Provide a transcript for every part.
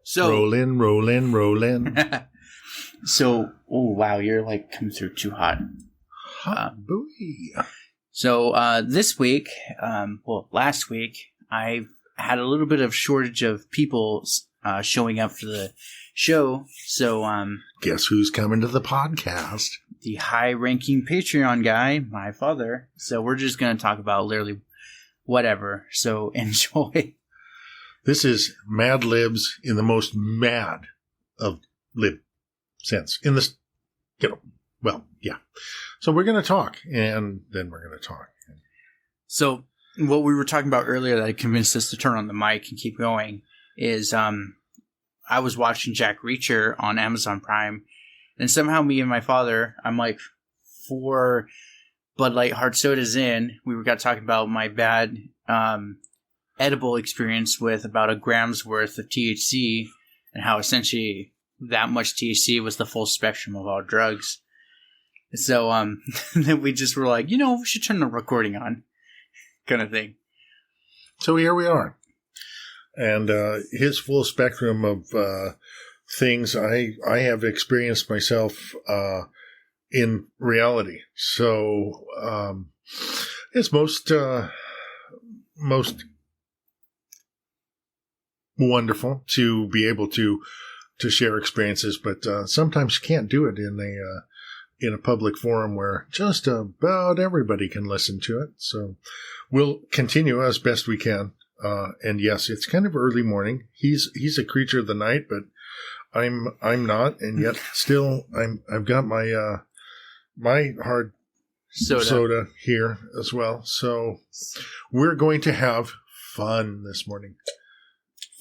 So rolling. So, oh wow, you're like coming through too hot. Hot buoy. So this week, last week, I had a little bit of shortage of people showing up for the show. So guess who's coming to the podcast? The high-ranking Patreon guy, my father. So we're just going to talk about literally whatever. So enjoy. This is Mad Libs in the most mad of lib sense. In this, yeah. So we're going to talk, and then we're going to talk. So what we were talking about earlier that convinced us to turn on the mic and keep going is I was watching Jack Reacher on Amazon Prime, and somehow me and my father, I'm like 4 Bud Light hard sodas in, we got talking about my bad edible experience with about a gram's worth of THC and how essentially that much THC was the full spectrum of all drugs. So then we just were like, we should turn the recording on kind of thing. So here we are. And his full spectrum of things I have experienced myself in reality. So it's most wonderful to be able to share experiences, but sometimes you can't do it in a public forum where just about everybody can listen to it. So we'll continue as best we can. And yes, it's kind of early morning. He's a creature of the night, but I'm not, and yet still I've got my my hard soda here as well. So we're going to have fun this morning.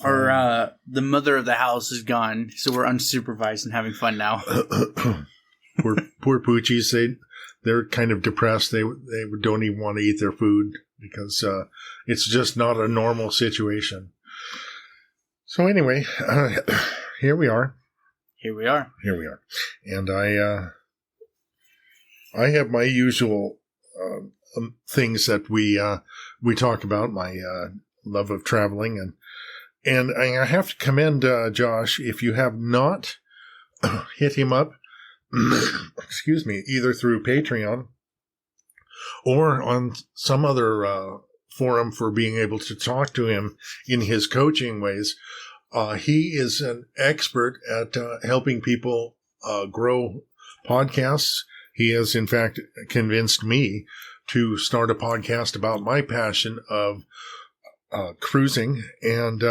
The mother of the house is gone, so we're unsupervised and having fun now. Poor poochies. They're kind of depressed. They don't even want to eat their food because it's just not a normal situation. So anyway, here we are. And I have my usual things that we talk about. My love of traveling and I have to commend Josh. If you have not hit him up, excuse me, either through Patreon or on some other forum for being able to talk to him in his coaching ways. He is an expert at helping people grow podcasts. He has, in fact, convinced me to start a podcast about my passion of cruising and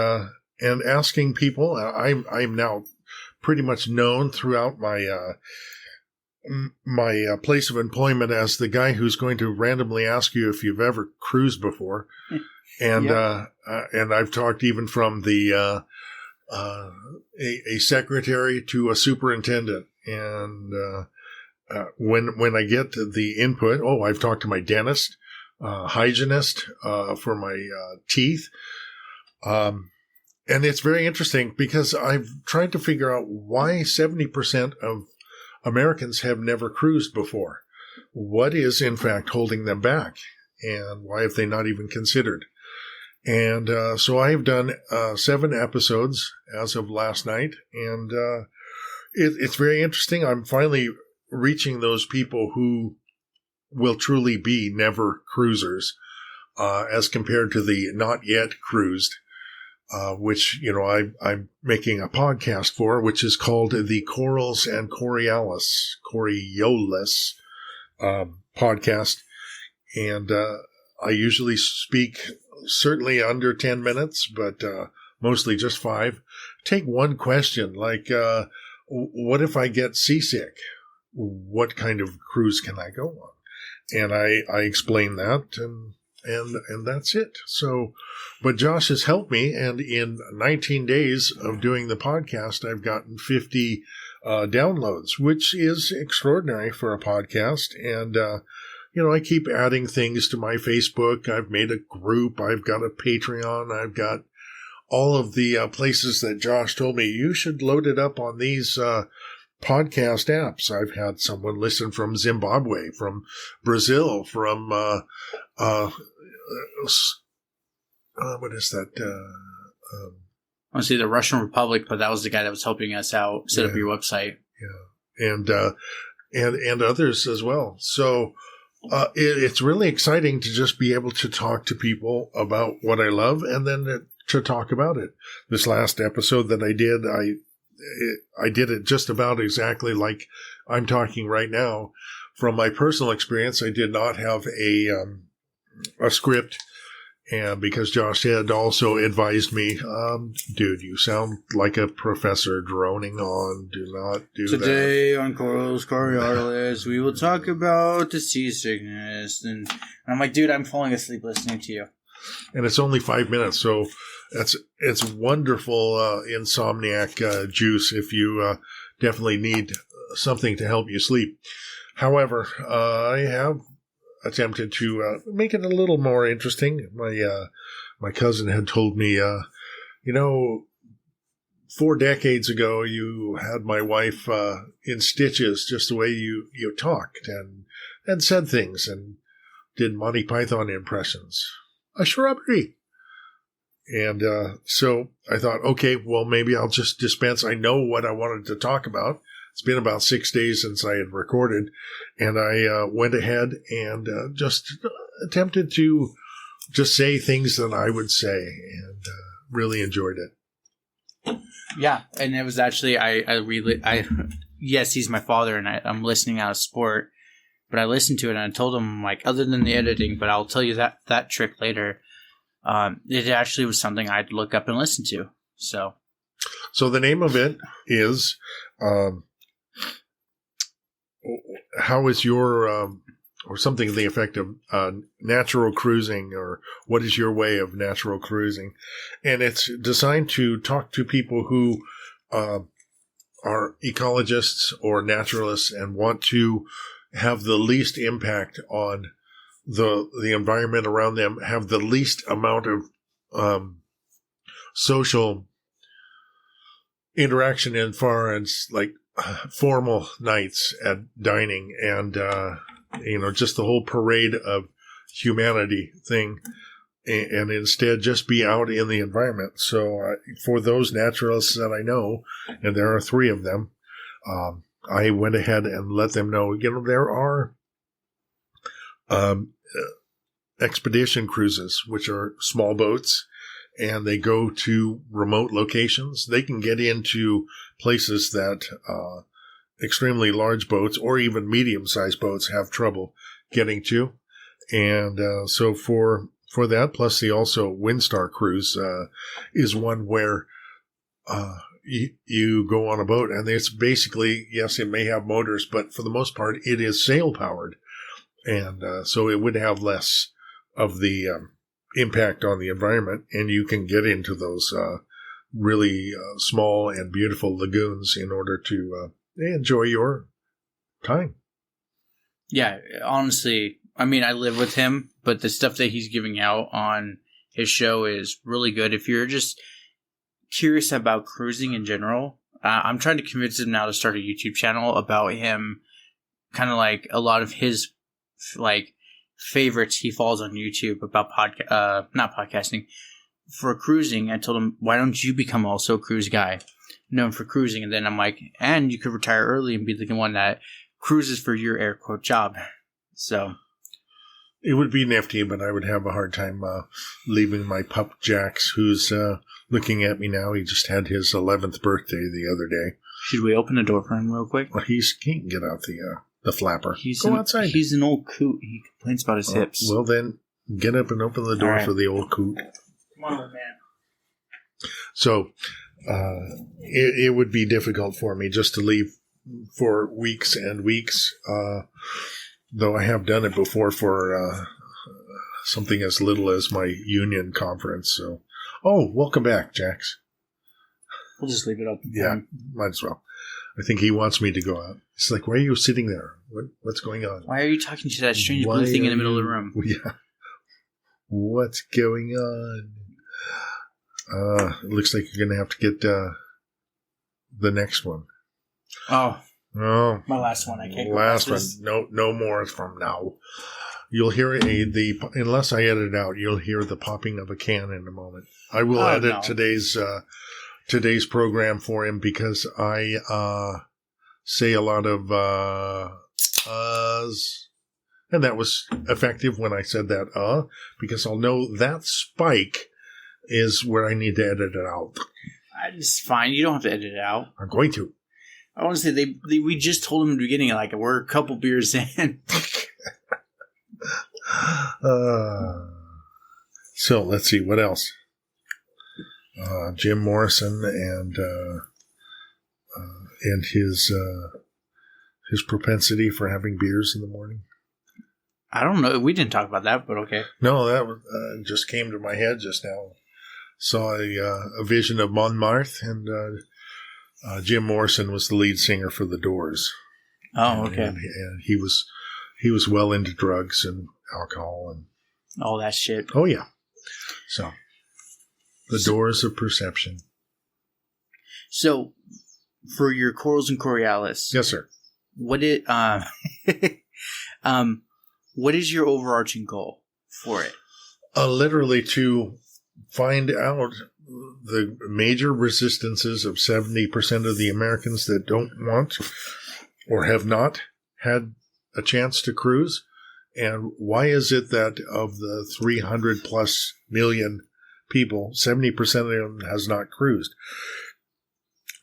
asking people. I'm now pretty much known throughout my place of employment as the guy who's going to randomly ask you if you've ever cruised before. And, and I've talked even from the, a secretary to a superintendent. And, when I get the input, I've talked to my dentist, hygienist, for my, teeth. And it's very interesting because I've tried to figure out why 70% of Americans have never cruised before. What is, in fact, holding them back? And why have they not even considered? And so I have done 7 episodes as of last night. And it's very interesting. I'm finally reaching those people who will truly be never cruisers as compared to the not yet cruised. Which, I'm making a podcast for, which is called the Corals and Coriolis podcast. And I usually speak certainly under 10 minutes, but mostly just 5. Take one question, like, what if I get seasick? What kind of cruise can I go on? And I explain that, and that's it. So, but Josh has helped me, and in 19 days of doing the podcast, I've gotten 50 downloads, which is extraordinary for a podcast. And, I keep adding things to my Facebook. I've made a group. I've got a Patreon. I've got all of the places that Josh told me you should load it up on these podcast apps. I've had someone listen from Zimbabwe, from Brazil, from what is that? want to say the Russian Republic, but that was the guy that was helping us out set up your website. Yeah, and others as well. So it's really exciting to just be able to talk to people about what I love, and then to talk about it. This last episode that I did, I did it just about exactly like I'm talking right now. From my personal experience, I did not have a script. And because Josh had also advised me, dude, you sound like a professor droning on. Do not do that. Today on Corals Coriolis, we will talk about the seasickness. And I'm like, dude, I'm falling asleep listening to you. And it's only 5 minutes, so it's wonderful insomniac juice if you definitely need something to help you sleep. However, I have attempted to make it a little more interesting. My cousin had told me, 4 decades ago, you had my wife in stitches just the way you talked and said things and did Monty Python impressions. A shrubbery. And so I thought, okay, well, maybe I'll just dispense. I know what I wanted to talk about. It's been about 6 days since I had recorded, and I went ahead and just attempted to just say things that I would say, and really enjoyed it. Yeah, and it was actually, yes, he's my father, and I'm listening out of sport, but I listened to it, and I told him, like, other than the editing, but I'll tell you that trick later, it actually was something I'd look up and listen to, so. So the name of it is... how is your, or something to the effect of natural cruising, or what is your way of natural cruising? And it's designed to talk to people who are ecologists or naturalists and want to have the least impact on the environment around them, have the least amount of social interaction in far as like formal nights at dining and just the whole parade of humanity thing, and instead just be out in the environment. So for those naturalists that I know, and there are 3 of them, I went ahead and let them know, there are expedition cruises, which are small boats, and they go to remote locations. They can get into places that extremely large boats or even medium-sized boats have trouble getting to. And so for that, plus the also Windstar cruise is one where you go on a boat, and it's basically, yes, it may have motors, but for the most part, it is sail-powered. And so it would have less of the impact on the environment, and you can get into those really small and beautiful lagoons in order to enjoy your time. Yeah, honestly, I mean, I live with him, but the stuff that he's giving out on his show is really good. If you're just curious about cruising in general, I'm trying to convince him now to start a YouTube channel about him, kind of like a lot of his like favorites he follows on YouTube about not podcasting, for cruising. I told him, why don't you become also a cruise guy known for cruising? And then I'm like, and you could retire early and be the one that cruises for your air quote job. So it would be nifty, but I would have a hard time leaving my pup Jax, who's looking at me now. He just had his 11th birthday the other day. Should we open the door for him real quick? Well, he can't get out the flapper. Go outside. He's an old coot. He complains about his hips. Well, then get up and open the door for the old coot. Come on, old man. So it would be difficult for me just to leave for weeks and weeks, though I have done it before for something as little as my union conference. So, welcome back, Jax. We'll just leave it open. Yeah, might as well. I think he wants me to go out. It's like, why are you sitting there? What's going on? Why are you talking to that strange blue thing in the middle of the room? Yeah. What's going on? It looks like you're going to have to get the next one. Oh. Oh. My last one. I can't go last one. No more from now. You'll hear unless I edit it out, you'll hear the popping of a can in a moment. I will edit today's today's program for him because I say a lot of uhs. And that was effective when I said that because I'll know that spike is where I need to edit it out. It's fine. You don't have to edit it out. I'm going to. I want to say we just told him in the beginning, like, we're a couple beers in. So let's see what else. Jim Morrison and his propensity for having beers in the morning. I don't know. We didn't talk about that, but okay. No, that just came to my head just now. Saw a vision of Montmartre, and Jim Morrison was the lead singer for The Doors. Oh, okay. And he was well into drugs and alcohol and all that shit. Oh yeah. So the doors of perception. So for your Corals and Coriolis, yes, sir. What is your overarching goal for it? Literally to find out the major resistances of 70% of the Americans that don't want or have not had a chance to cruise. And why is it that of the 300 plus million people, 70% of them has not cruised?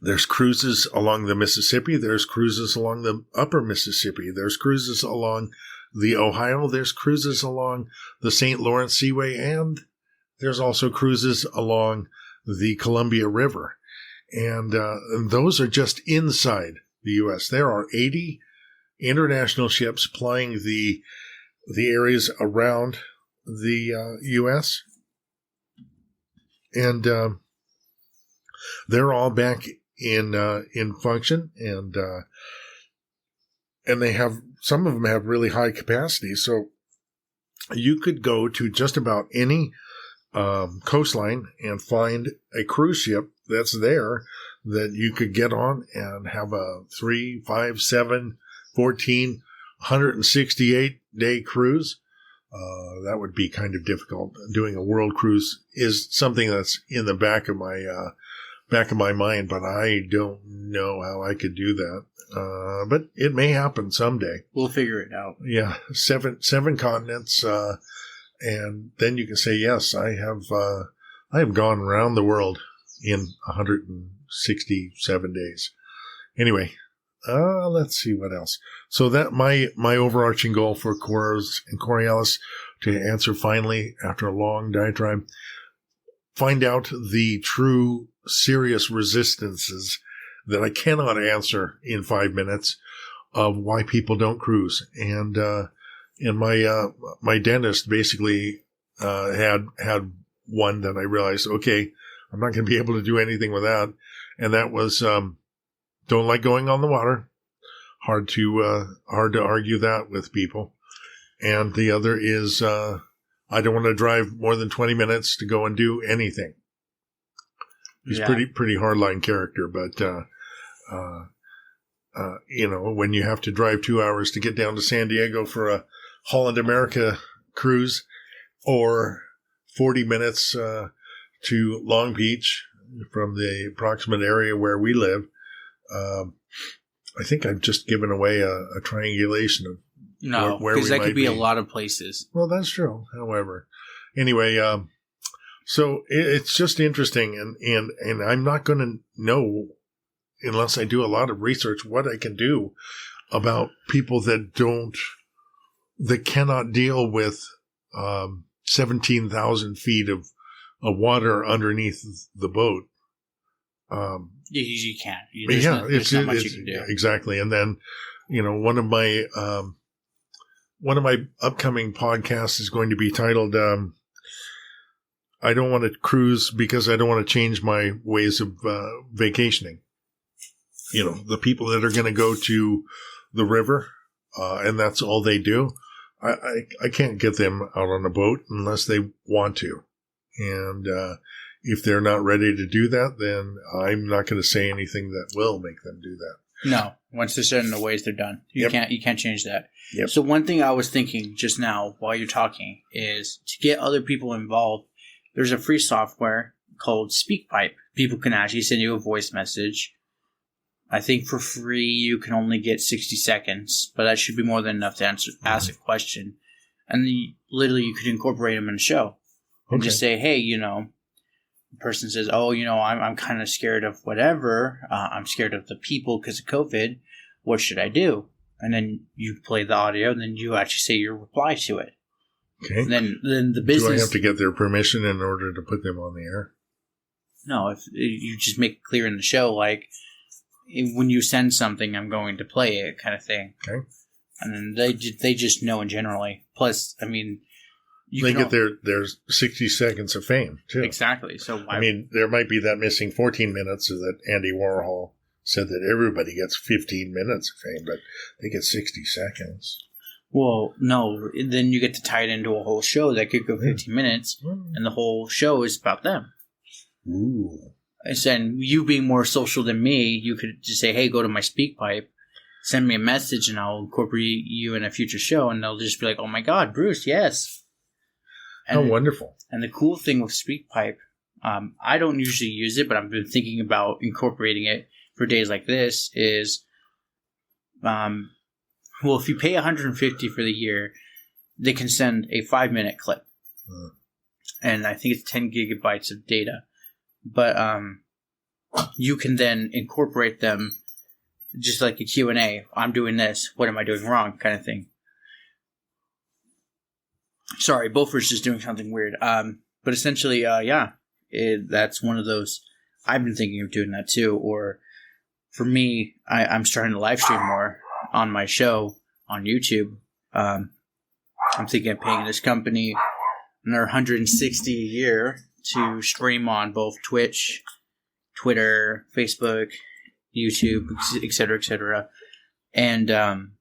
There's cruises along the Mississippi. There's cruises along the upper Mississippi. There's cruises along the Ohio. There's cruises along the St. Lawrence Seaway. And there's also cruises along the Columbia River. And those are just inside the U.S. There are 80 international ships plying the areas around the U.S. And they're all back in function, and they have, some of them have really high capacity. So you could go to just about any coastline and find a cruise ship that's there that you could get on and have a 3, 5, 7, 14, 168-day cruise. That would be kind of difficult. Doing a world cruise is something that's in the back of my mind, but I don't know how I could do that. But it may happen someday. We'll figure it out. Yeah, seven continents, and then you can say, yes, I have gone around the world in 167 days. Anyway, let's see what else. So that my overarching goal for Corals and Coriolis, to answer finally after a long diatribe, find out the true serious resistances that I cannot answer in 5 minutes of why people don't cruise. And my dentist basically had one that I realized, okay, I'm not going to be able to do anything with that. And that was, don't like going on the water. Hard to argue that with people. And the other is, I don't want to drive more than 20 minutes to go and do anything. He's pretty hardline character, but, when you have to drive 2 hours to get down to San Diego for a Holland America cruise, or 40 minutes, to Long Beach from the approximate area where we live, I think I've just given away a triangulation of where we might be. Because that could be a lot of places. Well, that's true. However, anyway, so it's just interesting, and I'm not going to know unless I do a lot of research what I can do about people that cannot deal with 17,000 feet of water underneath the boat. You can't. There's not much you can do. Exactly. And then, one of my upcoming podcasts is going to be titled, I don't want to cruise because I don't want to change my ways of vacationing. The people that are going to go to the river, and that's all they do. I can't get them out on a boat unless they want to. And if they're not ready to do that, then I'm not going to say anything that will make them do that. No. Once they're set in the ways, they're done. You can't change that. Yep. So one thing I was thinking just now while you're talking is to get other people involved, there's a free software called SpeakPipe. People can actually send you a voice message. I think for free you can only get 60 seconds, but that should be more than enough to ask a question. And then literally you could incorporate them in a show. And just say, hey, the person says, oh, I'm kind of scared of whatever. I'm scared of the people because of COVID. What should I do? And then you play the audio, and then you actually say your reply to it. Okay. And then the business. Do I have to get their permission in order to put them on the air? No, if you just make it clear in the show, like when you send something, I'm going to play it, kind of thing. Okay. And then they just know in generally. Plus, I mean, they get their 60 seconds of fame too. Exactly. So there might be that missing 14 minutes that Andy Warhol said that everybody gets 15 minutes of fame, but they get 60 seconds. Well, no. Then you get to tie it into a whole show that could go 15 minutes, and the whole show is about them. Ooh. And you being more social than me, you could just say, hey, go to my SpeakPipe, send me a message, and I'll incorporate you in a future show, and they'll just be like, oh my God, Bruce, yes. How wonderful. And the cool thing with SpeakPipe, I don't usually use it, but I've been thinking about incorporating it for days like this is, if you pay $150 for the year, they can send a 5-minute clip. And I think it's 10 gigabytes of data. But you can then incorporate them just like a Q&A. I'm doing this. What am I doing wrong? Kind of thing. Sorry, Beaufort's just doing something weird. But essentially, that's one of those. I've been thinking of doing that too. Or for me, I'm starting to live stream more on my show on YouTube. I'm thinking of paying this company another $160 a year to stream on both Twitch, Twitter, Facebook, YouTube, etc., etc. And I'm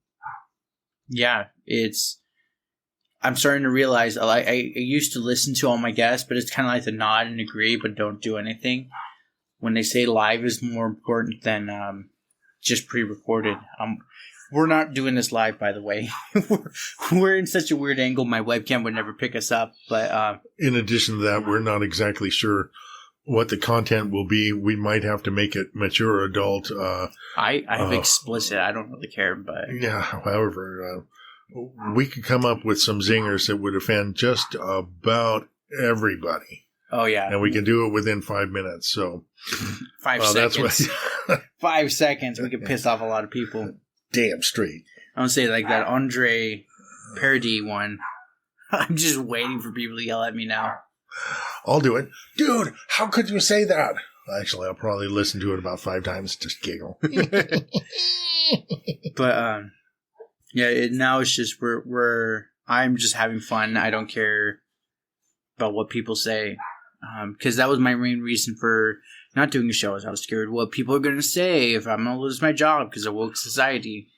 starting to realize I used to listen to all my guests, but it's kind of like the nod and agree, but don't do anything. When they say live is more important than just pre-recorded. We're not doing this live, by the way. we're in such a weird angle, my webcam would never pick us up. But in addition to that, we're not exactly sure what the content will be. We might have to make it mature adult. I have explicit. I don't really care, but yeah. However, we could come up with some zingers that would offend just about everybody. Oh yeah, and we can do it within 5 minutes. So 5 seconds. 5 seconds. We can piss off a lot of people. Damn straight. I want to say like that Andre parody one. I'm just waiting for people to yell at me now. I'll do it. Dude, how could you say that? Actually, I'll probably listen to it about 5 times, just giggle. But, now it's just I'm just having fun. I don't care about what people say. Because that was my main reason for not doing a show, is I was scared what people are going to say if I'm going to lose my job because of woke society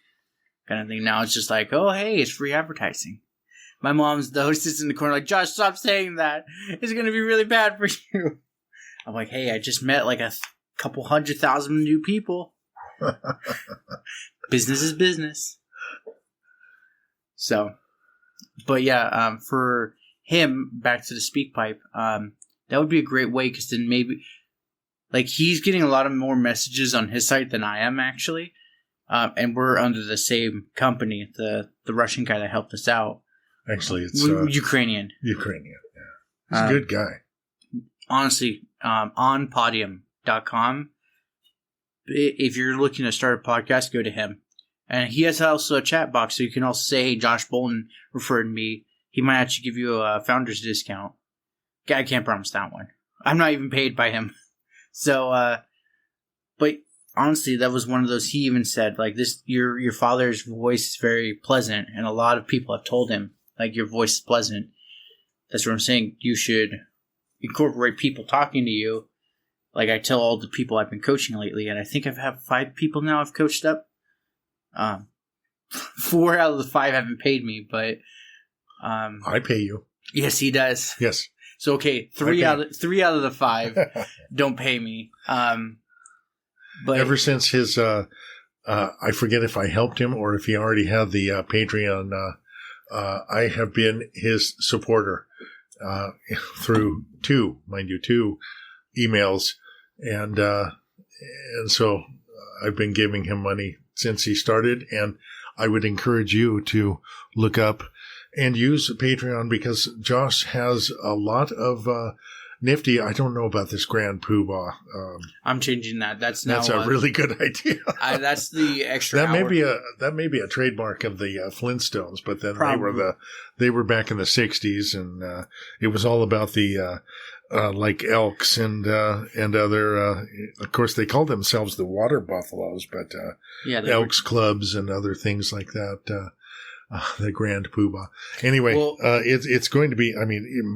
kind of thing. Now it's just like, oh, hey, it's free advertising. My mom's the hostess in the corner like, Josh, stop saying that. It's going to be really bad for you. I'm like, hey, I just met like a couple 100,000 new people. Business is business. So, but yeah, for him, back to the SpeakPipe, that would be a great way, because then maybe, like, he's getting a lot of more messages on his site than I am, actually. And we're under the same company, the Russian guy that helped us out. Actually, it's Ukrainian. Ukrainian, yeah. He's a good guy. Honestly, on podium.com, if you're looking to start a podcast, go to him. And he has also a chat box, so you can also say, hey, Josh Bolton referred me. He might actually give you a founder's discount. I can't promise that one. I'm not even paid by him. So, but honestly, that was one of those, he even said, like, this, your father's voice is very pleasant, and a lot of people have told him, like, your voice is pleasant. That's what I'm saying. You should incorporate people talking to you. Like I tell all the people I've been coaching lately, and I think I've had 5 people now I've coached up. 4 out of the 5 haven't paid me, but I pay you. Yes, he does. Yes. So okay, 3 out of the 5 don't pay me. But ever since his, I forget if I helped him or if he already had the Patreon. I have been his supporter through 2 emails, and so I've been giving him money since he started, and I would encourage you to look up and use Patreon because Josh has a lot of nifty. I don't know about this Grand Poobah. I'm changing that. That's a really good idea. That's the extra. That may be a trademark of the Flintstones, but then they were back in the '60s, and it was all about the like elks and other. Of course, they called themselves the Water Buffaloes, but Elks clubs and other things like that. The Grand Poobah. Anyway, it's going to be,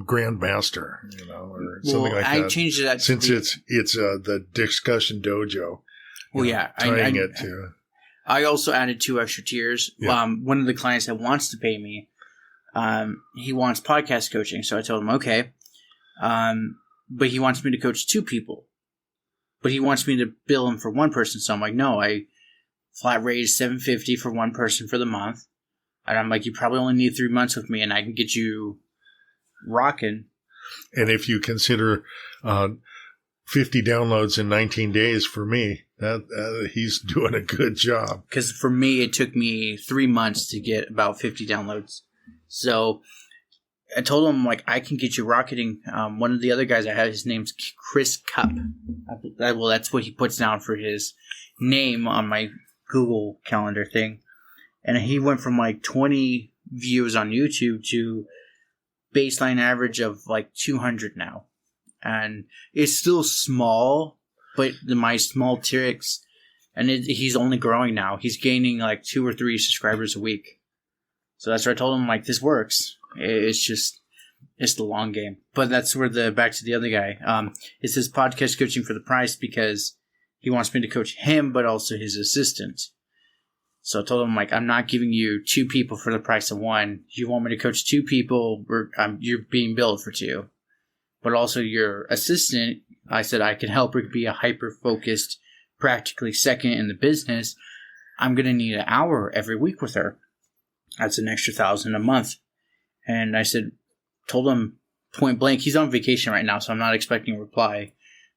Grand Master, or something like that. I changed it since it's the discussion dojo. Well, yeah, tying it to. I also added 2 extra tiers. Yeah. One of the clients that wants to pay me, he wants podcast coaching, so I told him okay, but he wants me to coach 2 people, but he wants me to bill him for 1 person. So I'm like, no, I flat raised $750 for 1 person for the month. And I'm like, you probably only need 3 months with me, and I can get you rocking. And if you consider 50 downloads in 19 days for me, that he's doing a good job. Because for me, it took me 3 months to get about 50 downloads. So I told him, like, I can get you rocketing. One of the other guys I have, his name's Chris Cup. Well, that's what he puts down for his name on my Google Calendar thing. And he went from like 20 views on YouTube to baseline average of like 200 now. And it's still small, but my small tricks, and he's only growing now. He's gaining like 2 or 3 subscribers a week. So that's where I told him, like, this works. It's the long game. But that's where back to the other guy. It says podcast coaching for the price because he wants me to coach him, but also his assistant. So I told him, like, I'm not giving you 2 people for the price of 1. You want me to coach 2 people, you're being billed for 2. But also your assistant, I said I can help her be a hyper-focused, practically second in the business. I'm going to need an hour every week with her. That's an extra $1,000 a month. And I told him point blank, he's on vacation right now, so I'm not expecting a reply.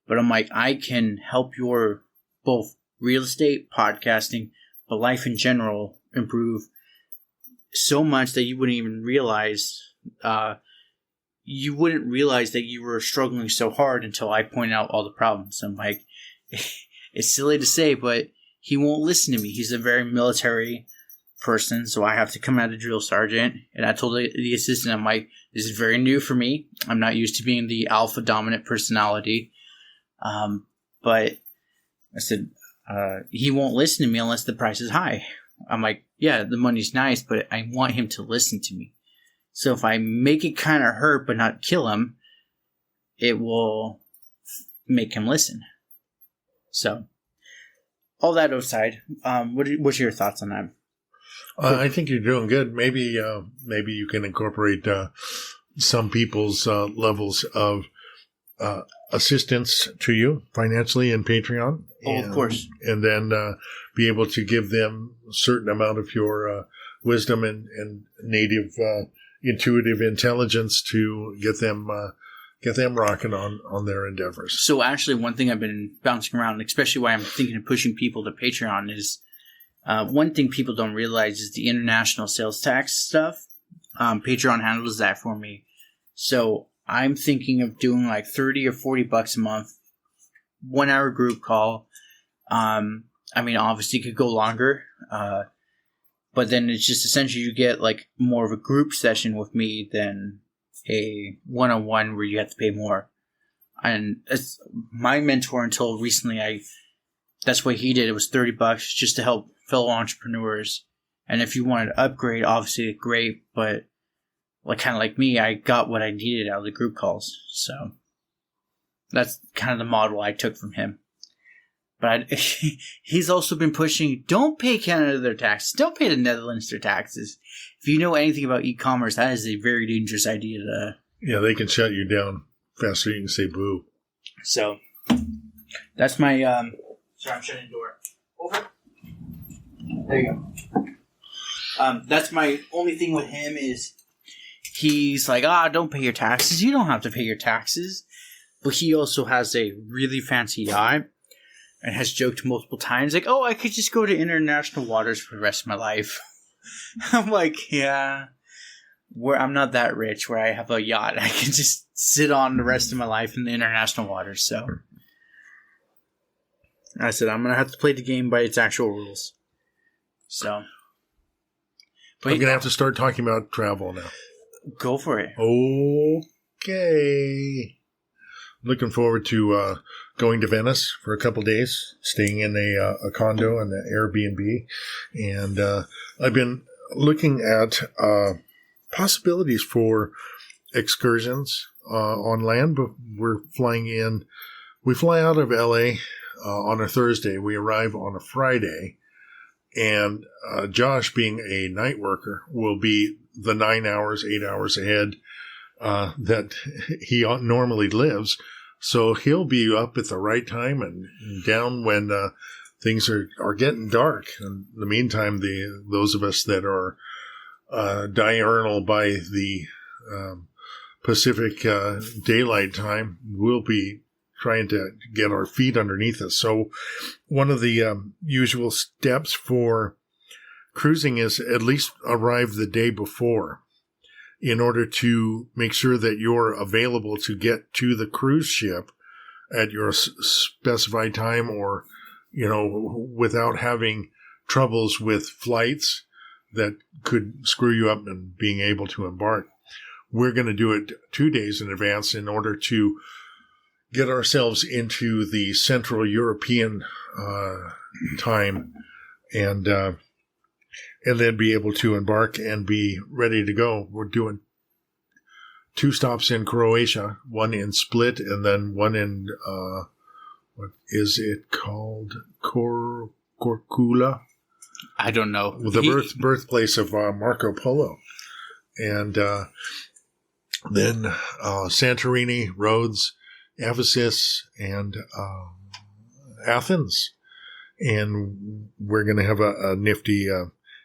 But I'm like, I can help your both real estate, podcasting, but life in general improve so much that you wouldn't even realize. You wouldn't realize that you were struggling so hard until I point out all the problems. I'm like, it's silly to say, but he won't listen to me. He's a very military person, so I have to come out of drill sergeant. And I told the assistant, I'm like, this is very new for me. I'm not used to being the alpha dominant personality. But I said, he won't listen to me unless the price is high. I'm like, yeah, the money's nice, but I want him to listen to me. So if I make it kind of hurt but not kill him, it will make him listen. So, all that aside, what's your thoughts on that? I think you're doing good. Maybe you can incorporate some people's levels of assistance to you financially in Patreon. Of course. And then be able to give them a certain amount of your wisdom and native intuitive intelligence to get them rocking on their endeavors. So actually, one thing I've been bouncing around, especially why I'm thinking of pushing people to Patreon, is one thing people don't realize is the international sales tax stuff. Patreon handles that for me. So I'm thinking of doing like $30 or $40 a month, 1 hour group call. Obviously it could go longer. But then it's just essentially you get like more of a group session with me than a one-on-one where you have to pay more. And as my mentor until recently, that's what he did. It was $30 just to help fellow entrepreneurs. And if you wanted to upgrade, obviously great. But kind of like me, I got what I needed out of the group calls. So that's kind of the model I took from him. But he's also been pushing, don't pay Canada their taxes. Don't pay the Netherlands their taxes. If you know anything about e-commerce, that is a very dangerous idea to... Yeah, they can shut you down faster you can say boo. So, that's my... Sorry, I'm shutting the door. Over. There you go. That's my only thing with him is he's like, don't pay your taxes. You don't have to pay your taxes. but he also has a really fancy yacht and has joked multiple times, like, oh, I could just go to international waters for the rest of my life. I'm like, yeah, I'm not that rich where I have a yacht I can just sit on the rest of my life in the international waters. So I said, I'm going to have to play the game by its actual rules. So. But I'm going to have to start talking about travel now. Go for it. Okay. Looking forward to going to Venice for a couple days, staying in a condo and an Airbnb. And I've been looking at possibilities for excursions on land, but we're flying in. We fly out of LA on a Thursday. We arrive on a Friday. And Josh, being a night worker, will be the 9 hours, 8 hours ahead that he normally lives. So he'll be up at the right time and down when things are getting dark. In the meantime, those of us that are diurnal by the Pacific daylight time will be trying to get our feet underneath us. So one of the usual steps for cruising is at least arrive the day before in order to make sure that you're available to get to the cruise ship at your specified time, or, without having troubles with flights that could screw you up and being able to embark. We're going to do it 2 days in advance in order to get ourselves into the Central European time, and then be able to embark and be ready to go. We're doing 2 stops in Croatia, one in Split, and then one in what is it called? Korčula? I don't know. The birthplace of Marco Polo, and then Santorini, Rhodes, Ephesus, and Athens. And we're going to have a nifty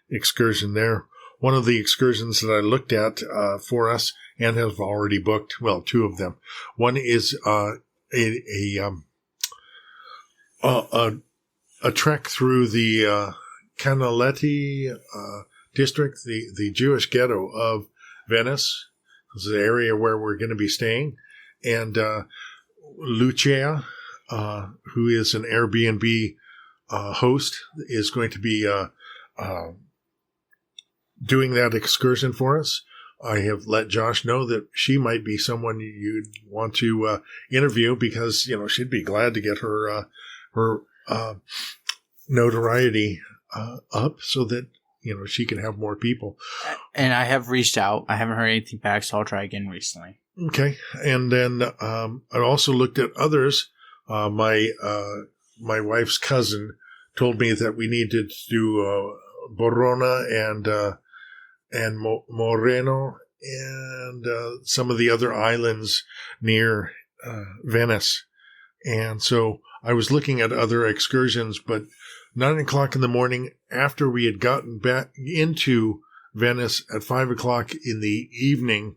excursion there. One of the excursions that I looked at for us and have already booked, well, 2 of them. One is a trek through the Canaletti district, the Jewish ghetto of Venice. This is the area where we're going to be staying. And Lucia, who is an Airbnb host, is going to be doing that excursion for us. I have let Josh know that she might be someone you'd want to interview, because she'd be glad to get her notoriety up so that she can have more people. And I have reached out. I haven't heard anything back, so I'll try again recently. Okay, and then I also looked at others. My wife's cousin told me that we needed to do Borona and Moreno and some of the other islands near Venice. And so I was looking at other excursions, but 9 o'clock in the morning, after we had gotten back into Venice at 5 o'clock in the evening,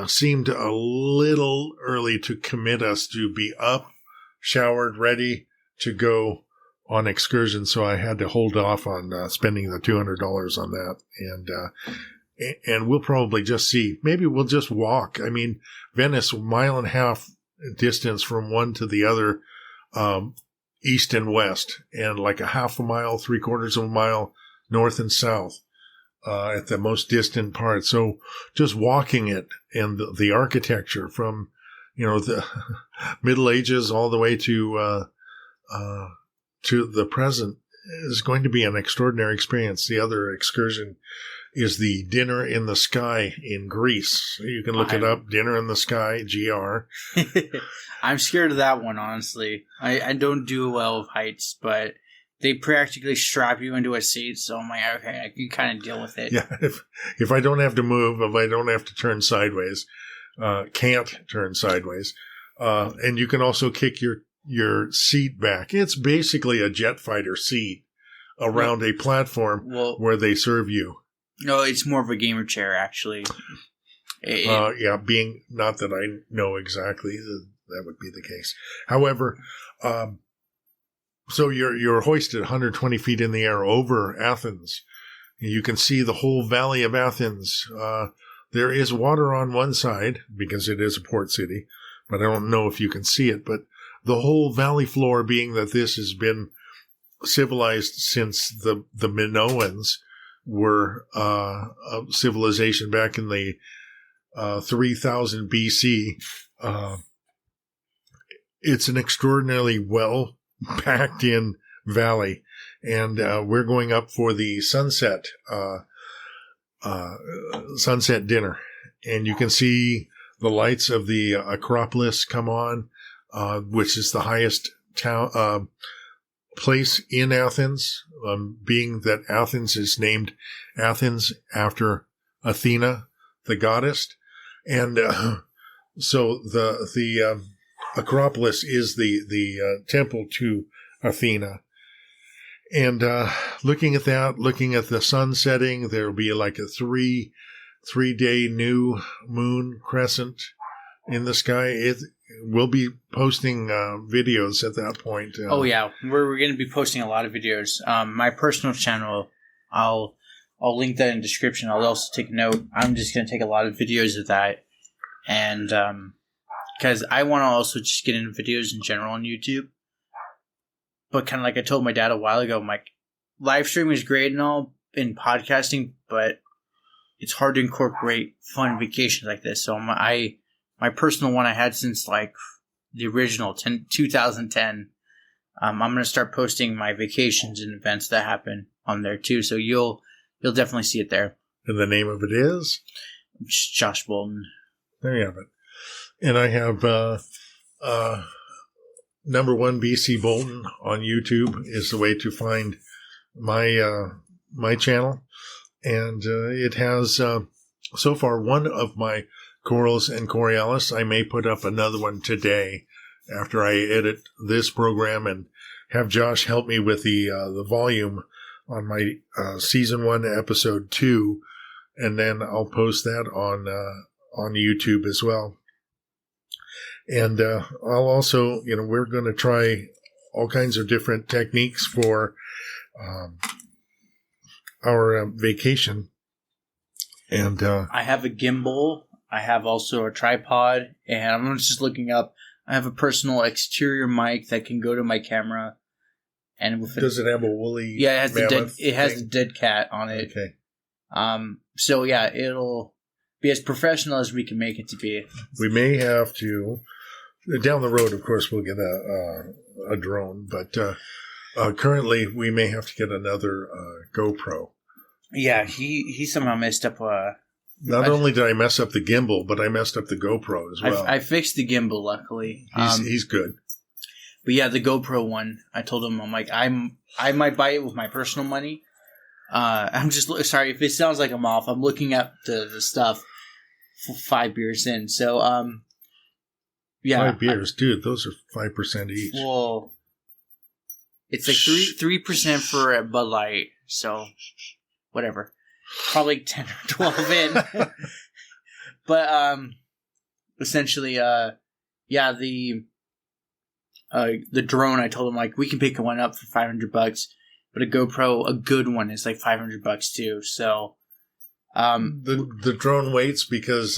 seemed a little early to commit us to be up, showered, ready to go on excursion. So I had to hold off on spending the $200 on that. And we'll probably just see. Maybe we'll just walk. I mean, Venice, 1.5 miles distance from one to the other, east and west, and like 0.5 mile, 3/4 mile north and south. At the most distant part. So just walking it, and the architecture from, the Middle Ages all the way to the present is going to be an extraordinary experience. The other excursion is the Dinner in the Sky in Greece. You can look it up, Dinner in the Sky, GR. I'm scared of that one, honestly. I don't do well with heights, but they practically strap you into a seat, so I'm like, okay, I can kind of deal with it. Yeah, if I don't have to move, if I don't have to turn sideways, can't turn sideways, and you can also kick your seat back. It's basically a jet fighter seat around a platform where they serve you. No, it's more of a gamer chair, actually. Being not that I know exactly that would be the case. However, so you're hoisted 120 feet in the air over Athens. You can see the whole valley of Athens. There is water on one side because it is a port city, but I don't know if you can see it. But the whole valley floor, being that this has been civilized since the Minoans were a civilization back in the 3000 BC. It's an extraordinarily well packed in valley, and we're going up for the sunset dinner, and you can see the lights of the Acropolis come on, which is the highest town place in Athens, being that Athens is named Athens after Athena, the goddess, and so the Acropolis is the temple to Athena. And looking at that, looking at the sun setting, there'll be like a 3-day new moon crescent in the sky. We'll be posting videos at that point. Oh yeah, we're going to be posting a lot of videos. My personal channel, I'll link that in the description. I'll also take a note. I'm just going to take a lot of videos of that, and because I want to also just get into videos in general on YouTube. But kind of like I told my dad a while ago, I'm like, live streaming is great and all in podcasting, but it's hard to incorporate fun vacations like this. So my personal one I had since like the original 2010. I'm going to start posting my vacations and events that happen on there too. So you'll definitely see it there. And the name of it is? Josh Bolton. There you have it. And I have number 1 BC Bolton on YouTube is the way to find my channel. And it has so far one of my corals and Coriolis. I may put up another one today after I edit this program and have Josh help me with the volume on my season 1, episode 2, and then I'll post that on YouTube as well. And I'll also, we're going to try all kinds of different techniques for our vacation. And I have a gimbal. I have also a tripod, and I'm just looking up. I have a personal exterior mic that can go to my camera. And does it have a woolly? Yeah, it has a dead cat on it. Okay. So yeah, it'll be as professional as we can make it to be. We may have to down the road. Of course, we'll get a drone, but currently we may have to get another GoPro. Yeah, he somehow messed up. Not only did I mess up the gimbal, but I messed up the GoPro as well. I fixed the gimbal, luckily. He's good. But yeah, the GoPro one, I told him, I'm like, I might buy it with my personal money. I'm just sorry if it sounds like I'm off. I'm looking at the stuff 5 beers in. So, yeah. 5 beers, dude. Those are 5% each. Well, it's like 3% for a Bud Light. So, whatever. Probably 10 or 12 in. But, essentially, yeah, the drone, I told him, like, we can pick one up for $500, but a GoPro, a good one, is like $500 too. So, the drone waits because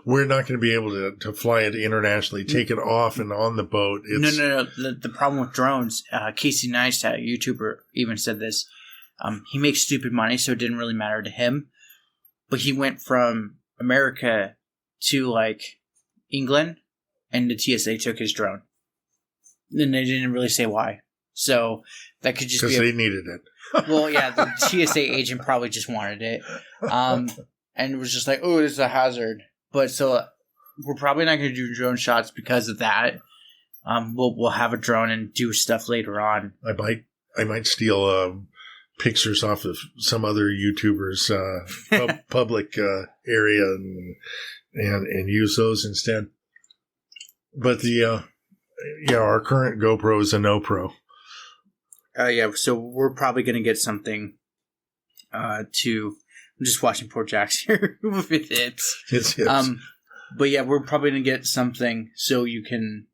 we're not going to be able to fly it internationally, take it off and on the boat. No. The problem with drones, Casey Neistat, a YouTuber, even said this. He makes stupid money, so it didn't really matter to him. But he went from America to like England, and the TSA took his drone. And they didn't really say why. So that could just be because they needed it. Well, yeah, the TSA agent probably just wanted it, and it was just like, oh, this is a hazard. But so we're probably not going to do drone shots because of that. We'll have a drone and do stuff later on. I might steal pictures off of some other YouTubers' public area and use those instead. But our current GoPro is a No Pro. Yeah, so we're probably going to get something I'm just watching poor Jax here with it. It's hips. But yeah, we're probably going to get something so we can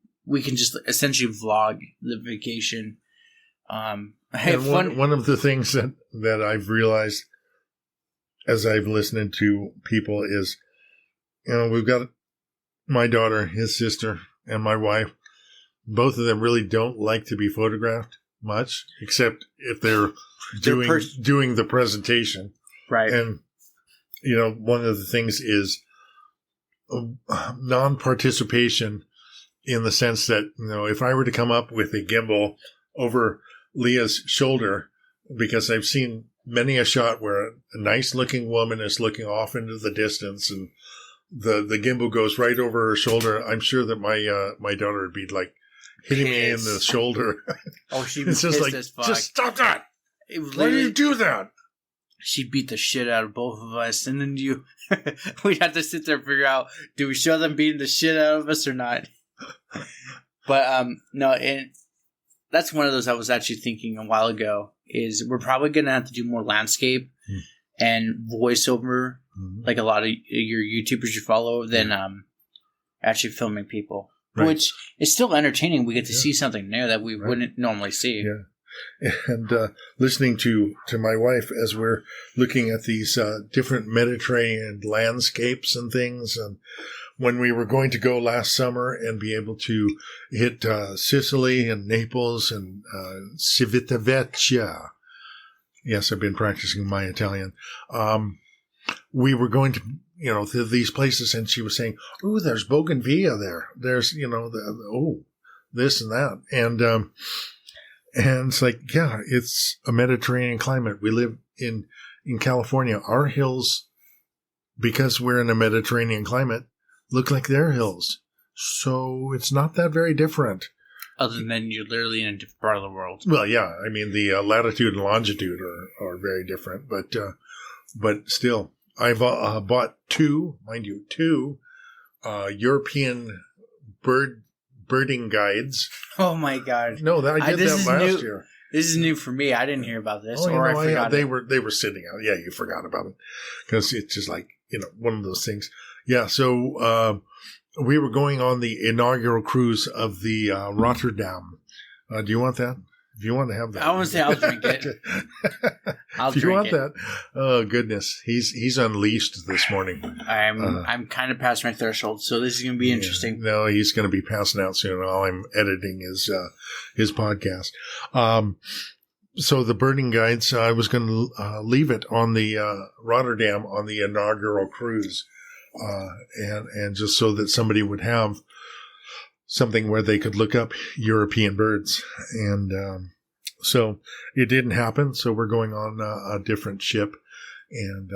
just essentially vlog the vacation. Hey, one of the things that I've realized as I've listened to people is, we've got my daughter, his sister, and my wife. Both of them really don't like to be photographed much, except if they're doing the presentation. Right. And, one of the things is non-participation in the sense that, if I were to come up with a gimbal over Leah's shoulder, because I've seen many a shot where a nice-looking woman is looking off into the distance and the gimbal goes right over her shoulder, I'm sure that my daughter would be like hitting me in the shoulder. Oh, she'd be pissed as fuck. Just stop that! Why do you do that? She beat the shit out of both of us, and then we'd have to sit there and figure out, do we show them beating the shit out of us or not? But no, and that's one of those I was actually thinking a while ago, is we're probably going to have to do more landscape and voiceover, like a lot of your YouTubers you follow, than actually filming people. Right. Which is still entertaining. We get to see something new that we wouldn't normally see. Yeah. And listening to my wife as we're looking at these different Mediterranean landscapes and things. And when we were going to go last summer and be able to hit Sicily and Naples and Civitavecchia. Yes, I've been practicing my Italian. We were going to, to these places, and she was saying, "Oh, there's Bougainvillea there. There's, this and that." And it's like, yeah, it's a Mediterranean climate. We live in California. Our hills, because we're in a Mediterranean climate, look like their hills. So it's not that very different. Other than you're literally in a different part of the world. Well, yeah. I mean, the latitude and longitude are very different. But still, I've bought two European birding guides. Oh my god! No, I did that last year. This is new for me. I didn't hear about this, I forgot. They were sitting out. Yeah, you forgot about it because it's just like one of those things. Yeah, so we were going on the inaugural cruise of the Rotterdam. Do you want that? If you want to have that, I want to say I'll drink it. If you want that, oh goodness, he's unleashed this morning. I'm kind of past my threshold, so this is going to be interesting. No, he's going to be passing out soon while I'm editing his podcast. So the birding guides, I was going to leave it on the Rotterdam on the inaugural cruise, and just so that somebody would have something where they could look up European birds. And so it didn't happen. So we're going on a different ship. And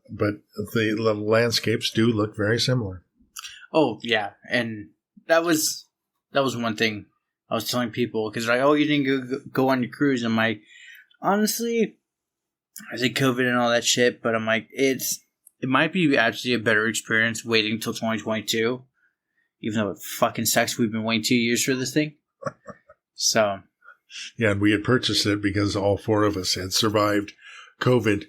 but the landscapes do look very similar. Oh, yeah. And that was one thing I was telling people. Because like, oh, you didn't go on your cruise. I'm like, honestly, I said COVID and all that shit. But I'm like, it might be actually a better experience waiting until 2022. Even though it fucking sucks, we've been waiting 2 years for this thing. So. Yeah, and we had purchased it because all four of us had survived COVID.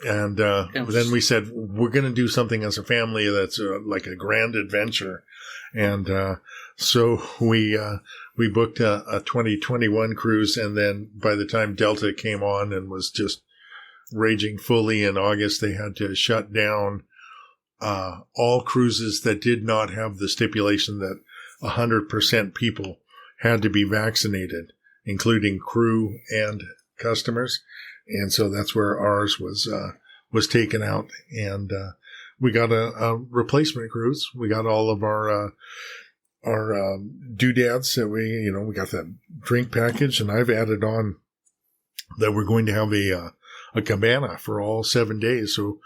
And then we said, we're going to do something as a family that's like a grand adventure. And so we booked a 2021 cruise. And then by the time Delta came on and was just raging fully in August, they had to shut down all cruises that did not have the stipulation that 100% people had to be vaccinated, including crew and customers. And so that's where ours was taken out. And we got a replacement cruise. We got all of our doodads that we got that drink package. And I've added on that we're going to have a cabana for all 7 days. So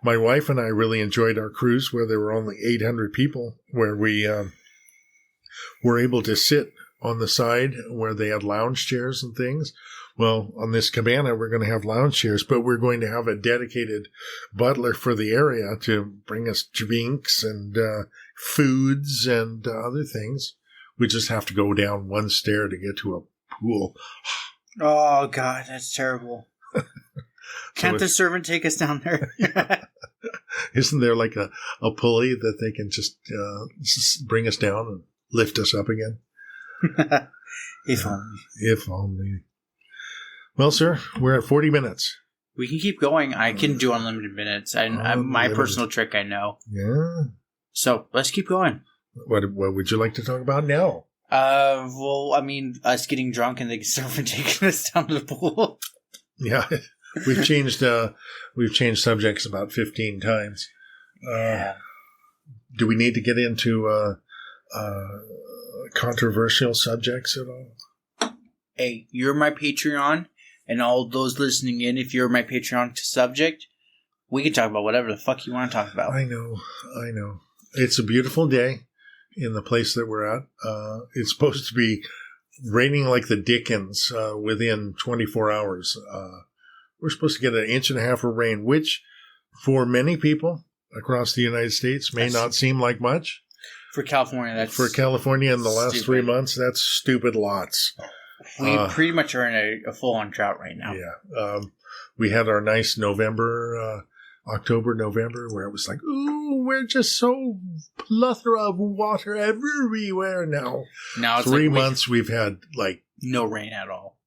my wife and I really enjoyed our cruise where there were only 800 people, where we were able to sit on the side where they had lounge chairs and things. Well, on this cabana, we're going to have lounge chairs, but we're going to have a dedicated butler for the area to bring us drinks and foods and other things. We just have to go down one stair to get to a pool. Oh, God, that's terrible. Can't the servant take us down there? Isn't there like a pulley that they can just bring us down and lift us up again? If only. If only. Well, sir, we're at 40 minutes. We can keep going. I can do unlimited minutes. My personal trick, I know. Yeah. So let's keep going. What would you like to talk about now? Well, I mean, us getting drunk and the surfer taking us down to the pool. Yeah, we've changed subjects about 15 times. Yeah. Do we need to get into controversial subjects at all? Hey, you're my Patreon, and all those listening in, if you're my Patreon subject, we can talk about whatever the fuck you want to talk about. I know. It's a beautiful day in the place that we're at. It's supposed to be raining like the Dickens within 24 hours. We're supposed to get 1.5 inches of rain, which for many people across the United States may not seem like much. For California, For California in the last 3 months, that's stupid lots. We pretty much are in a full-on drought right now. Yeah. We had our nice October, November, where it was like, ooh, we're just so plethora of water everywhere now. Now it's 3 months we've had like no rain at all.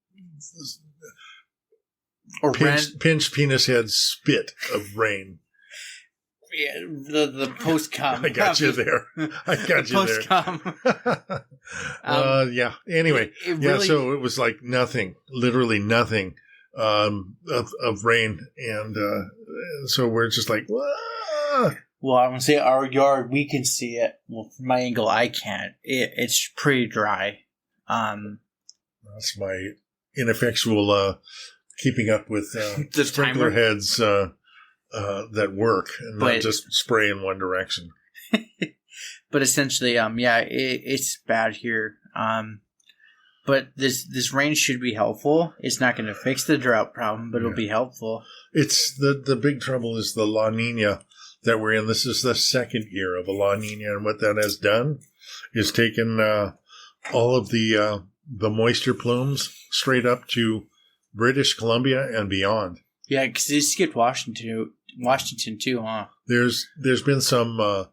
Or pinched penis head spit of rain. Yeah, the post-com. I got you there. Post-com. Yeah. Anyway, so it was like nothing, literally nothing of rain. And so we're just like, whoa. Well, I'm going to say our yard, we can see it. Well, from my angle, I can't. It's pretty dry. That's my ineffectual keeping up with the sprinkler heads that work and not just spray in one direction. But essentially, it's bad here. But this rain should be helpful. It's not going to fix the drought problem, but it'll be helpful. It's the big trouble is the La Nina that we're in. This is the second year of a La Nina, and what that has done is taken all of the moisture plumes straight up to British Columbia and beyond. Yeah, because it skipped Washington too, huh? There's been some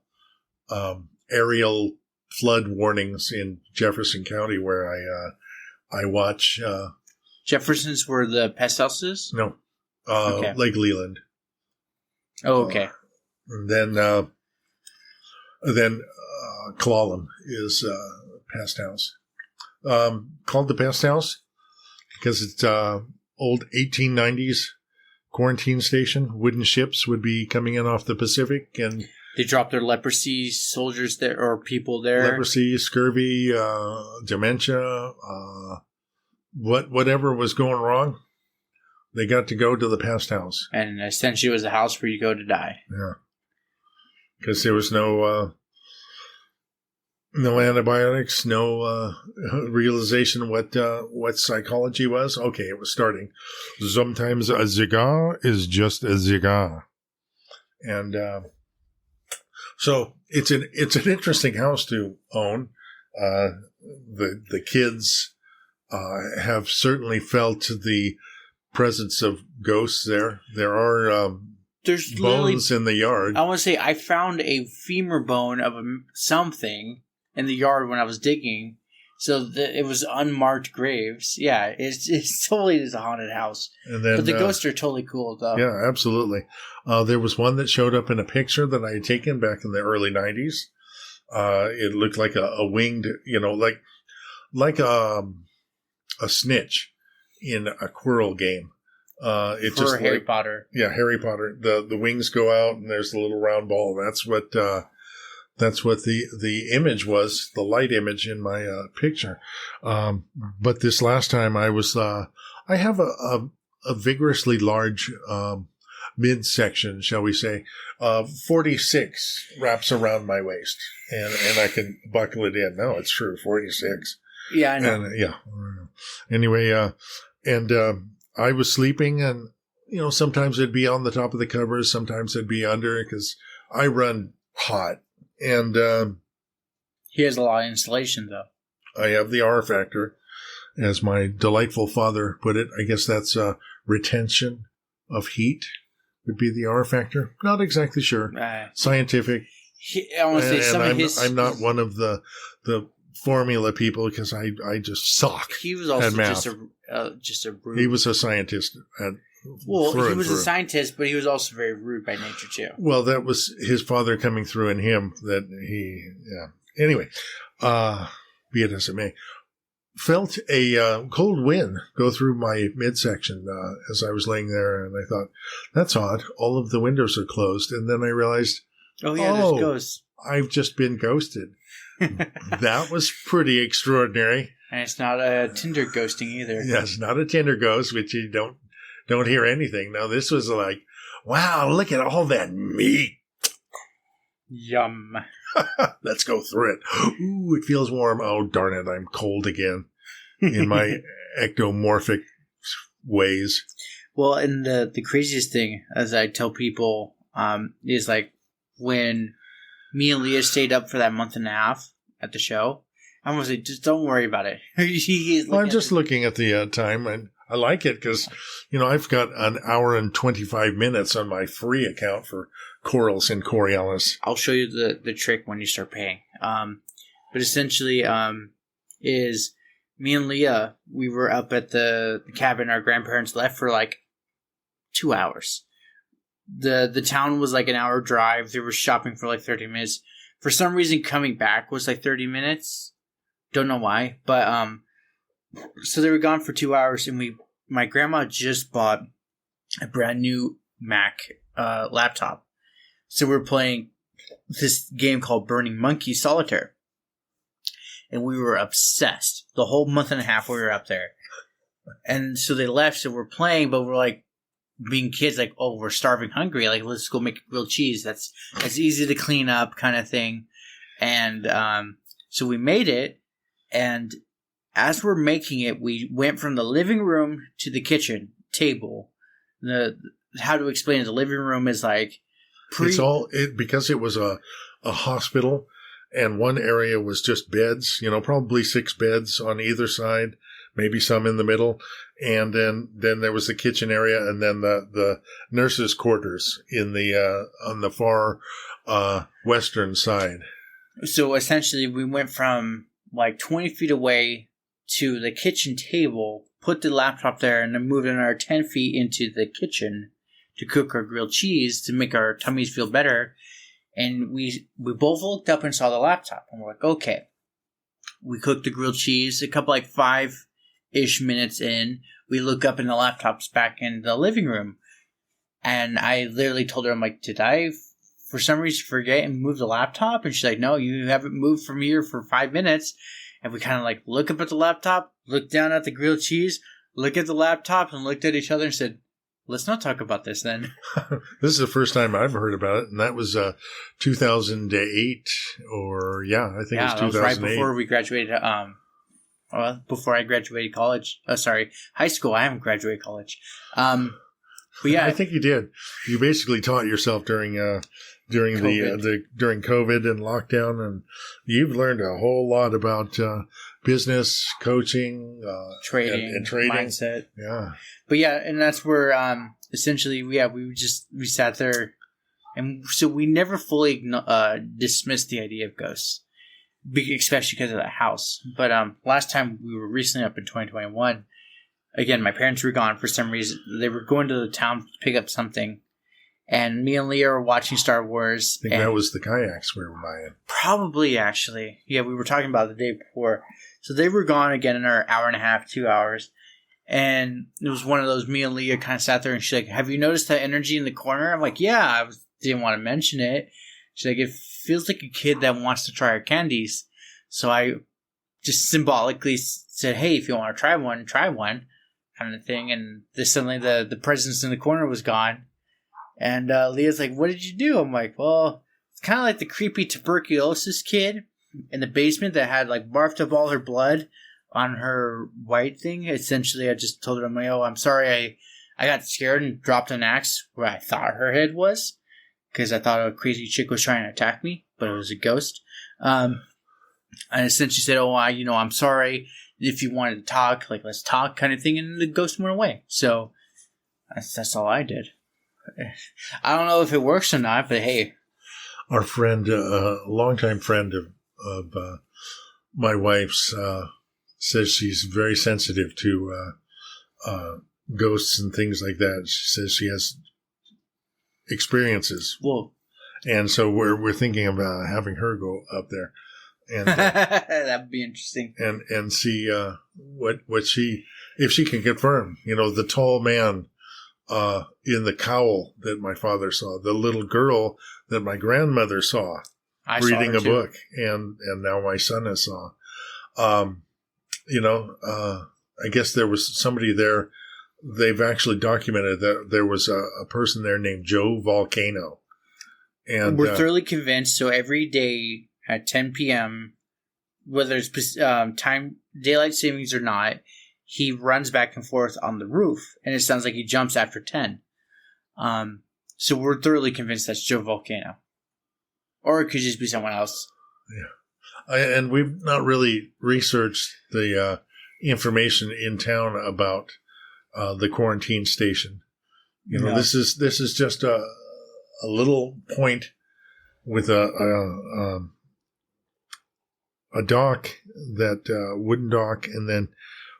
aerial flood warnings in Jefferson County where I watch. Jefferson's were the pest houses? No, Lake Leland. Oh, okay. And then Clallam is pest house. Called the pest house because it's old 1890s quarantine station. Wooden ships would be coming in off the Pacific, and they dropped their leprosy soldiers there or people there. Leprosy, scurvy, dementia, whatever was going wrong, they got to go to the pest house. And essentially, it was a house where you go to die. Yeah, because there was no antibiotics, no realization what psychology was. Okay, it was starting. Sometimes a cigar is just a cigar, and so it's an interesting house to own. The kids have certainly felt the presence of ghosts there. There are there's bones in the yard. I want to say I found a femur bone of something in the yard when I was digging, so it was unmarked graves. Yeah, it's totally is a haunted house. And then, but the ghosts are totally cool, though. Yeah, absolutely. There was one that showed up in a picture that I had taken back in the early 90s. It looked like a winged, like a snitch in a Quirrell game. For Harry Potter. Yeah, Harry Potter. The wings go out and there's the little round ball. That's what the image was, the light image in my picture. But this last time I was, I have a vigorously large midsection, shall we say. 46 wraps around my waist, and I can buckle it in. No, it's true, 46. Yeah, I know. And, anyway, I was sleeping, and sometimes it'd be on the top of the covers, sometimes it'd be under, because I run hot. And he has a lot of insulation, though. I have the R factor, as my delightful father put it. I guess that's retention of heat. would be the R factor. Not exactly sure. Scientific. I want to say some of his. I'm not one of the formula people because I just suck. He was also just a rude. He was a scientist. He was a scientist, but he was also very rude by nature too. Well, that was his father coming through in him. Anyway, be it as it may. Felt a cold wind go through my midsection as I was laying there, and I thought, that's odd. All of the windows are closed. And then I realized, there's ghosts. I've just been ghosted. That was pretty extraordinary. And it's not a Tinder ghosting either. Yes, not a Tinder ghost, which you don't hear anything. No, this was like, wow, look at all that meat. Yum. Let's go through it. Ooh, it feels warm. Oh, darn it. I'm cold again in my ectomorphic ways. Well, and the craziest thing, as I tell people, is like when me and Leah stayed up for that month and a half at the show, I'm going to say, just don't worry about it. I'm just looking at the time, and I like it because, I've got an hour and 25 minutes on my free account for Corals and Coriolis. I'll show you the trick when you start paying. But essentially, is me and Leah, we were up at the cabin our grandparents left for like 2 hours. The town was like an hour drive. They were shopping for like 30 minutes. For some reason, coming back was like 30 minutes. Don't know why, but so they were gone for 2 hours, and my grandma just bought a brand new Mac laptop. So we're playing this game called Burning Monkey Solitaire. And we were obsessed. The whole month and a half we were up there. And so they left, so we're playing, but we're like, being kids, like, oh, we're starving hungry. Like, let's go make grilled cheese. That's easy to clean up kind of thing. And so we made it. And as we're making it, we went from the living room to the kitchen table. How to explain it, the living room is like... because it was a hospital, and one area was just beds, probably 6 beds on either side, maybe some in the middle. And then there was the kitchen area, and then the nurses' quarters on the far western side. So essentially, we went from like 20 feet away to the kitchen table, put the laptop there, and then moved another 10 feet into the kitchen to cook our grilled cheese to make our tummies feel better. And we both looked up and saw the laptop, and we're like, okay. We cooked the grilled cheese. A couple, like 5-ish minutes in, we look up and the laptop's back in the living room. And I literally told her, I'm like, did I for some reason forget and move the laptop? And she's like, no, you haven't moved from here for 5 minutes. And we kind of like look up at the laptop, look down at the grilled cheese, look at the laptop, and looked at each other and said, let's not talk about this then. This is the first time I've heard about it, and that was 2008, or I think it was 2008. That was right before we graduated. Before I graduated college. High school. I haven't graduated college. But yeah, I think you did. You basically taught yourself during COVID. During COVID and lockdown, and you've learned a whole lot about business, coaching, trading, and trading mindset. Yeah. But yeah, and that's where essentially we sat there, and so we never fully dismissed the idea of ghosts, especially because of the house. But last time we were recently up in 2021, again, my parents were gone for some reason. They were going to the town to pick up something, and me and Leah were watching Star Wars. I think that was the kayaks we were buying. Probably, actually. Yeah, we were talking about it the day before. So they were gone again in our hour and a half, 2 hours. And it was one of those, me and Leah kind of sat there, and she's like, have you noticed that energy in the corner? I'm like, yeah, I didn't want to mention it. She's like, it feels like a kid that wants to try our candies. So I just symbolically said, hey, if you want to try one, kind of thing. And suddenly the presence in the corner was gone. And Leah's like, what did you do? I'm like, well, it's kind of like the creepy tuberculosis kid in the basement that had like barfed up all her blood on her white thing. Essentially, I just told her, I'm like, oh, I'm sorry, I got scared and dropped an axe where I thought her head was, because I thought a crazy chick was trying to attack me, but it was a ghost. And essentially said, oh, I'm sorry. If you wanted to talk, like, let's talk kind of thing, and the ghost went away. So that's all I did. I don't know if it works or not, but hey. Our friend, longtime friend of my wife's, says she's very sensitive to ghosts and things like that. She says she has experiences. Well, and so we're thinking about having her go up there, and that'd be interesting. And see what she, if she can confirm. The tall man in the cowl that my father saw, the little girl that my grandmother saw reading a book, and now my son has saw. I guess there was somebody there. They've actually documented that there was a person there named Joe Volcano. And we're thoroughly convinced. So every day at 10 p.m., whether it's time daylight savings or not, he runs back and forth on the roof, and it sounds like he jumps after 10. So we're thoroughly convinced that's Joe Volcano, or it could just be someone else. Yeah, and we've not really researched the information in town about the quarantine station. No. This is just a little point with a dock, that wooden dock, and then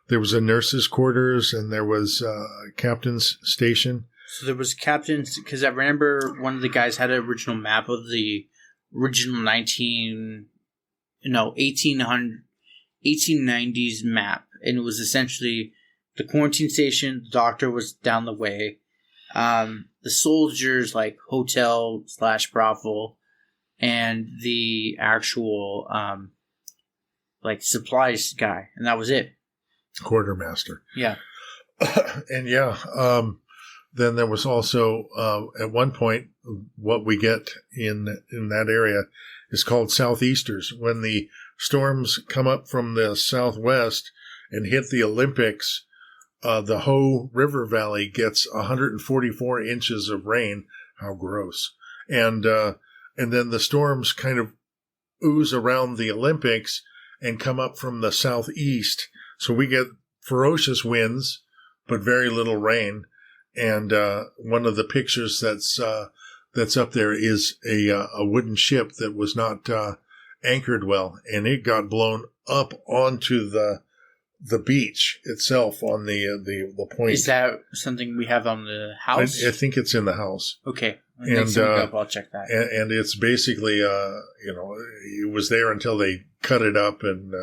there was a nurse's quarters, and there was a captain's station. So there was captain's, because I remember one of the guys had an original map of the original 1890s map, and it was essentially the quarantine station. The doctor was down the way. The soldiers, like hotel / brothel, and the actual supplies guy, and that was it. Quartermaster. Yeah. And then there was also at one point, what we get in that area is called southeasters. When the storms come up from the southwest and hit the Olympics, the Hoh River Valley gets 144 inches of rain. How gross. And then the storms kind of ooze around the Olympics and come up from the southeast. So we get ferocious winds, but very little rain. And one of the pictures that's up there is a wooden ship that was not anchored well, and it got blown up onto the beach itself on the point. Is that something we have on the house? I think it's in the house. Okay. Next time we go up, I'll check that. And it's basically, it was there until they cut it up and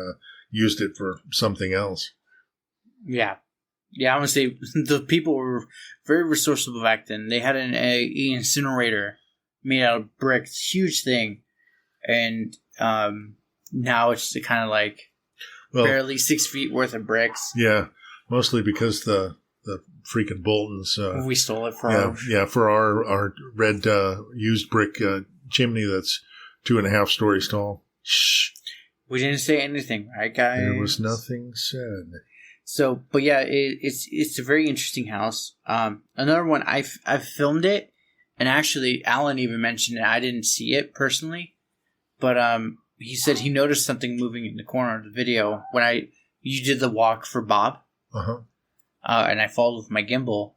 used it for something else. Yeah. Yeah, I want to say the people were very resourceful back then. They had an incinerator made out of bricks, huge thing. And now it's kind of like barely 6 feet worth of bricks. Yeah, mostly because the freaking Boltons. We stole it for our red used brick chimney that's 2.5 stories tall. Shh. We didn't say anything, right, guys? There was nothing said. So, but yeah, it's a very interesting house. Another one, I've filmed it, and actually Alan even mentioned it. I didn't see it personally, but he said he noticed something moving in the corner of the video when you did the walk for Bob. Uh-huh. And I followed with my gimbal.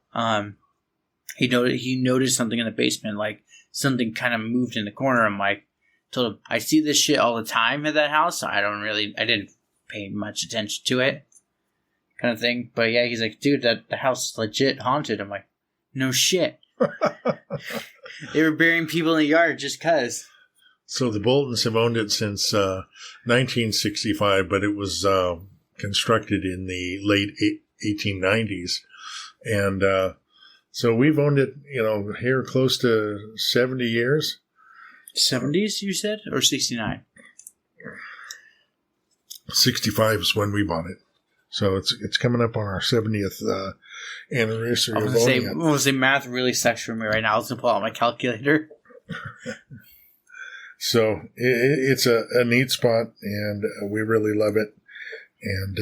He noticed something in the basement, like something kind of moved in the corner. I'm like, told him, I see this shit all the time at that house. So I didn't pay much attention to it, kind of thing. But yeah, he's like, dude, the house is legit haunted. I'm like, no shit. They were burying people in the yard just cause. So the Boltons have owned it since 1965, but it was constructed in the late 1890s. And so we've owned it, here close to 70 years. 70s, you said? Or 69? 65 is when we bought it. So it's coming up on our 70th anniversary of owning it. I was going to say math really sucks for me right now. I was going to pull out my calculator. So it's a neat spot, and we really love it. And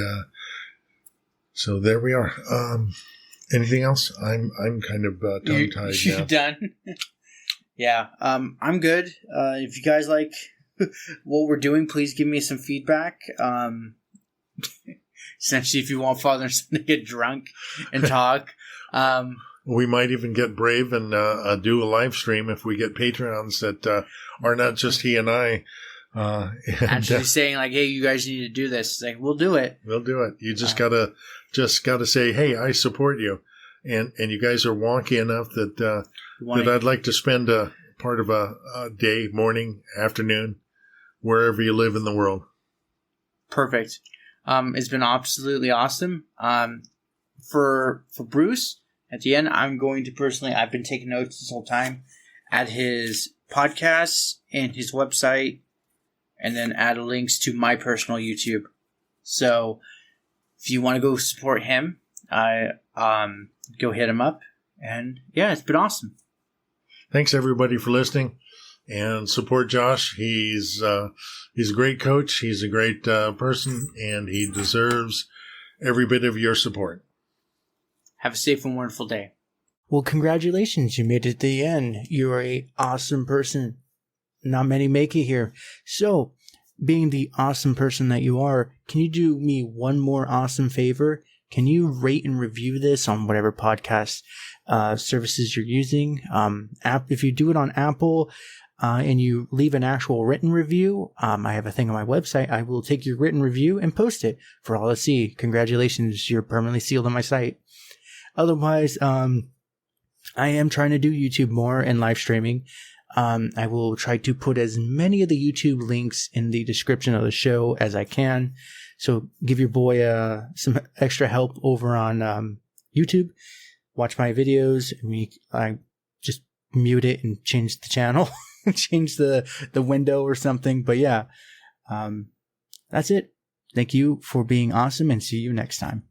so there we are. Anything else? I'm kind of tongue-tied You're now. Done? Yeah. I'm good. If you guys like what we're doing, please give me some feedback. Essentially, if you want Father and Son to get drunk and talk. We might even get brave and do a live stream if we get Patreons that are not just he and I. Actually saying like, hey, you guys need to do this. It's like, we'll do it. We'll do it. You just gotta say, hey, I support you. And you guys are wonky enough that I'd like to spend a part of a day, morning, afternoon, wherever you live in the world. Perfect. It's been absolutely awesome. For Bruce, at the end, I'm going to personally, I've been taking notes this whole time, add his podcasts and his website, and then add links to my personal YouTube. So if you want to go support him, go hit him up. And yeah, it's been awesome. Thanks everybody for listening, and support Josh. He's a great coach. He's a great person, and he deserves every bit of your support. Have a safe and wonderful day. Well, congratulations. You made it to the end. You're an awesome person. Not many make it here. So, being the awesome person that you are, can you do me one more awesome favor? Can you rate and review this on whatever podcast services you're using? If you do it on Apple and you leave an actual written review, I have a thing on my website. I will take your written review and post it for all to see. Congratulations. You're permanently sealed on my site. Otherwise, I am trying to do YouTube more and live streaming. I will try to put as many of the YouTube links in the description of the show as I can. So give your boy some extra help over on YouTube. Watch my videos. I just mute it and change the channel, change the window or something. But yeah, that's it. Thank you for being awesome, and see you next time.